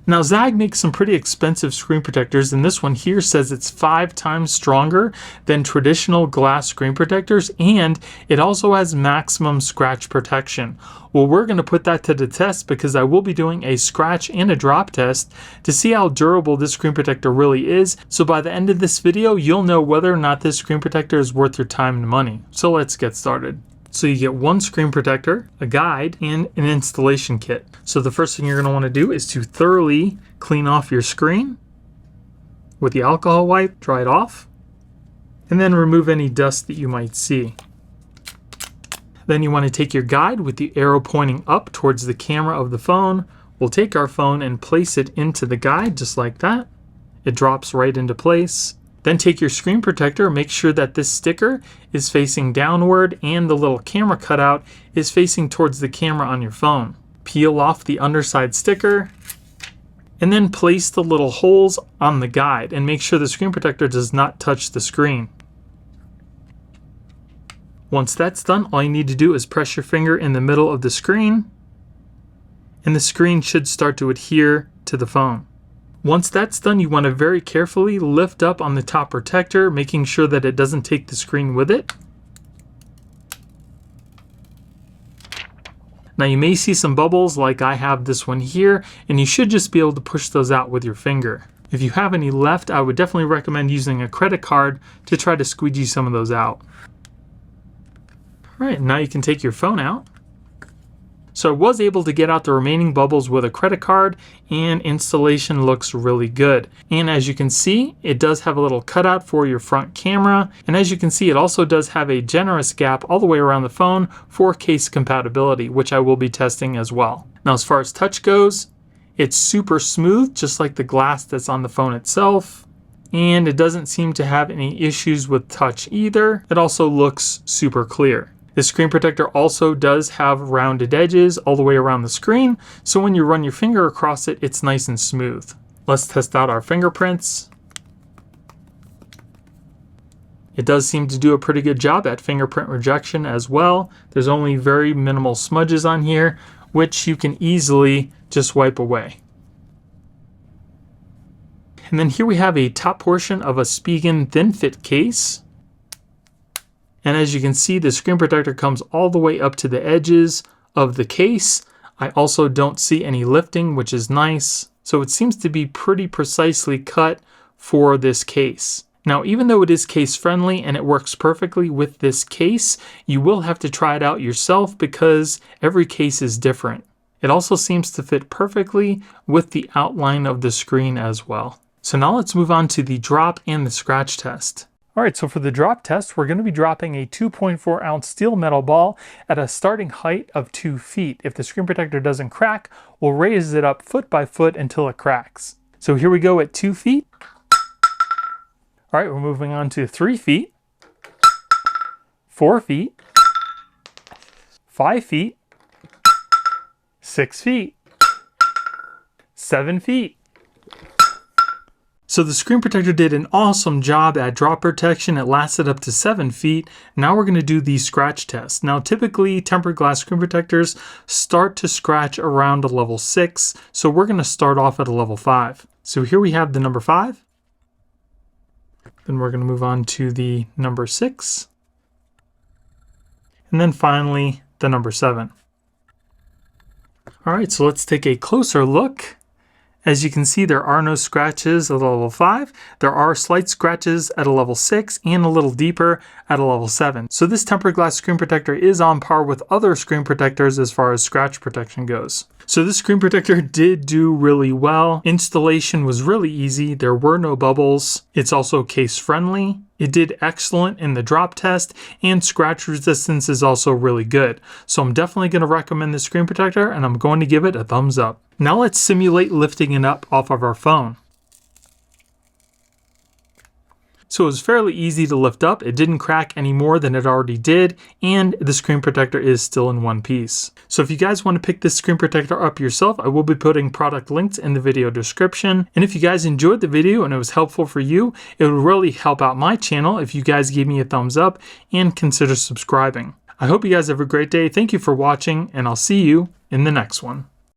Now Zagg makes some pretty expensive screen protectors, and this one here says it's 5 times stronger than traditional glass screen protectors, and it also has maximum scratch protection. Well, we're going to put that to the test because I will be doing a scratch and a drop test to see how durable this screen protector really is. So by the end of this video, you'll know whether or not this screen protector is worth your time and money. So let's get started. So you get one screen protector, a guide, and an installation kit. So the first thing you're going to want to do is to thoroughly clean off your screen with the alcohol wipe, dry it off, and then remove any dust that you might see. Then you want to take your guide with the arrow pointing up towards the camera of the phone. We'll take our phone and place it into the guide just like that. It drops right into place. Then take your screen protector, make sure that this sticker is facing downward and the little camera cutout is facing towards the camera on your phone. Peel off the underside sticker and then place the little holes on the guide and make sure the screen protector does not touch the screen. Once that's done, all you need to do is press your finger in the middle of the screen and the screen should start to adhere to the phone. Once that's done, you want to very carefully lift up on the top protector, making sure that it doesn't take the screen with it. Now you may see some bubbles like I have this one here, and you should just be able to push those out with your finger. If you have any left, I would definitely recommend using a credit card to try to squeegee some of those out. All right, now you can take your phone out. So I was able to get out the remaining bubbles with a credit card, and installation looks really good. And as you can see, it does have a little cutout for your front camera. And as you can see, it also does have a generous gap all the way around the phone for case compatibility, which I will be testing as well. Now, as far as touch goes, it's super smooth, just like the glass that's on the phone itself. And it doesn't seem to have any issues with touch either. It also looks super clear. The screen protector also does have rounded edges all the way around the screen, so when you run your finger across it, it's nice and smooth. Let's test out our fingerprints. It does seem to do a pretty good job at fingerprint rejection as well. There's only very minimal smudges on here, which you can easily just wipe away. And then here we have a top portion of a Spigen ThinFit case. And as you can see, the screen protector comes all the way up to the edges of the case. I also don't see any lifting, which is nice. So it seems to be pretty precisely cut for this case. Now, even though it is case friendly and it works perfectly with this case, you will have to try it out yourself because every case is different. It also seems to fit perfectly with the outline of the screen as well. So now let's move on to the drop and the scratch test. All right, so for the drop test, we're going to be dropping a 2.4 ounce steel metal ball at a starting height of 2 feet. If the screen protector doesn't crack, we'll raise it up foot by foot until it cracks. So here we go at 2 feet. All right, we're moving on to 3 feet, 4 feet, 5 feet, 6 feet, 7 feet. So the screen protector did an awesome job at drop protection. It lasted up to 7 feet. Now we're going to do the scratch test. Now typically tempered glass screen protectors start to scratch around a level 6. So we're going to start off at a level 5. So here we have the number 5. Then we're going to move on to the number 6. And then finally the number 7. All right, so let's take a closer look. As you can see, there are no scratches at a level 5. There are slight scratches at a level 6 and a little deeper at a level 7. So this tempered glass screen protector is on par with other screen protectors as far as scratch protection goes. So this screen protector did do really well. Installation was really easy. There were no bubbles. It's also case friendly. It did excellent in the drop test, and scratch resistance is also really good. So I'm definitely going to recommend this screen protector, and I'm going to give it a thumbs up. Now let's simulate lifting it up off of our phone. So it was fairly easy to lift up. It didn't crack any more than it already did, and the screen protector is still in one piece. So if you guys want to pick this screen protector up yourself, I will be putting product links in the video description. And if you guys enjoyed the video and it was helpful for you, it would really help out my channel if you guys gave me a thumbs up and consider subscribing. I hope you guys have a great day. Thank you for watching, and I'll see you in the next one.